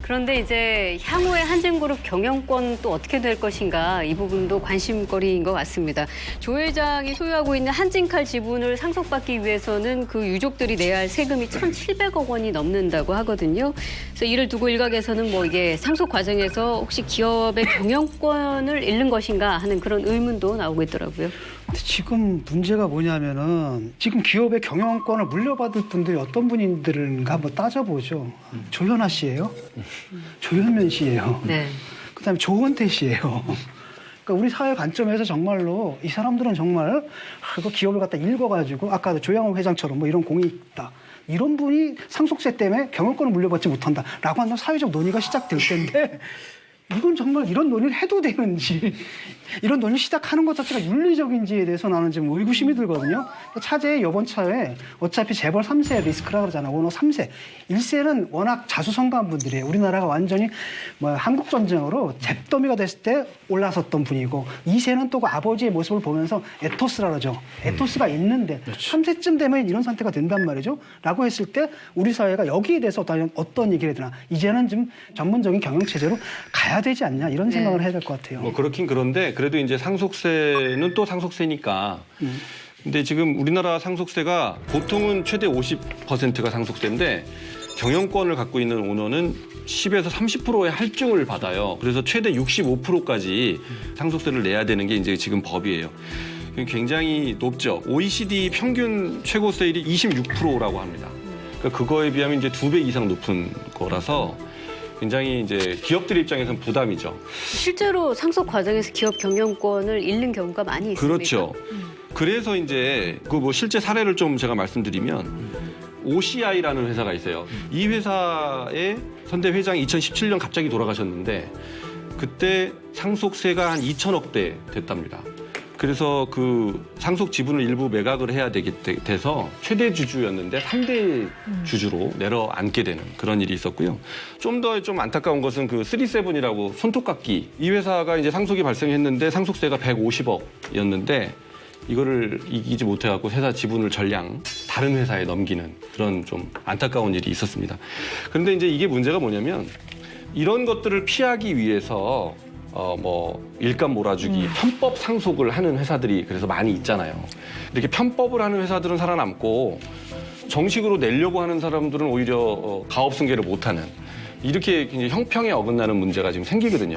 그런데 이제 향후의 한진그룹 경영권 또 어떻게 될 것인가 이 부분도 관심거리인 것 같습니다. 조 회장이 소유하고 있는 한진칼 지분을 상속받기 위해서는 그 유족들이 내야 할 세금이 1,700억 원이 넘는다고 하거든요. 그래서 이를 두고 일각에서는 뭐 이게 상속 과정에서 혹시 기업의 경영권을 잃는 것인가 하는 그런 의문도 나오고 있더라고요. 근데 지금 문제가 뭐냐면은 지금 기업의 경영권을 물려받을 분들이 어떤 분들인가 한번 따져보죠. 조현아 씨예요. 조현면 씨예요. 네. 그다음에 조은태 씨예요. 그러니까 우리 사회 관점에서 정말로 이 사람들은 정말 그 기업을 갖다 읽어가지고 아까 조양호 회장처럼 뭐 이런 공이 있다. 이런 분이 상속세 때문에 경영권을 물려받지 못한다라고 하는 사회적 논의가 시작될 텐데 이건 정말 이런 논의를 해도 되는지 이런 논의를 시작하는 것 자체가 윤리적인지에 대해서 나는 지금 의구심이 들거든요. 차제에 이번 차에 어차피 재벌 3세 리스크라 그러잖아요. 원호 3세. 1세는 워낙 자수성가한 분들이에요. 우리나라가 완전히 뭐 한국전쟁으로 잿더미가 됐을 때 올라섰던 분이고 2세는 또 그 아버지의 모습을 보면서 에토스라 그러죠. 에토스가 있는데 3세쯤 되면 이런 상태가 된단 말이죠. 라고 했을 때 우리 사회가 여기에 대해서 어떤 얘기를 해야 되나. 이제는 좀 전문적인 경영체제로 가야 되지 않냐 이런 생각을 해야 될 것 같아요. 뭐 그렇긴 그런데 그래도 이제 상속세는 또 상속세니까. 근데 지금 우리나라 상속세가 보통은 최대 50%가 상속세인데 경영권을 갖고 있는 오너는 10에서 30%의 할증을 받아요. 그래서 최대 65%까지 상속세를 내야 되는 게 이제 지금 법이에요. 굉장히 높죠. OECD 평균 최고세율이 26%라고 합니다. 그러니까 그거에 비하면 이제 2배 이상 높은 거라서 굉장히 이제 기업들 입장에서는 부담이죠. 실제로 상속 과정에서 기업 경영권을 잃는 경우가 많이 있습니다. 그렇죠. 그래서 이제 그 뭐 실제 사례를 좀 제가 말씀드리면 OCI라는 회사가 있어요. 이 회사의 선대 회장이 2017년 갑자기 돌아가셨는데 그때 상속세가 한 2천억대 됐답니다. 그래서 그 상속 지분을 일부 매각을 해야 돼서 최대 주주였는데 3대 주주로 내려앉게 되는 그런 일이 있었고요. 좀 더 좀 안타까운 것은 그 37이라고 손톱깎이 이 회사가 이제 상속이 발생했는데 상속세가 150억이었는데 이거를 이기지 못해갖고 회사 지분을 전량 다른 회사에 넘기는 그런 좀 안타까운 일이 있었습니다. 그런데 이제 이게 문제가 뭐냐면 이런 것들을 피하기 위해서 뭐 일감 몰아주기, 편법 상속을 하는 회사들이 그래서 많이 있잖아요. 이렇게 편법을 하는 회사들은 살아남고 정식으로 내려고 하는 사람들은 오히려 가업 승계를 못하는 이렇게 굉장히 형평에 어긋나는 문제가 지금 생기거든요.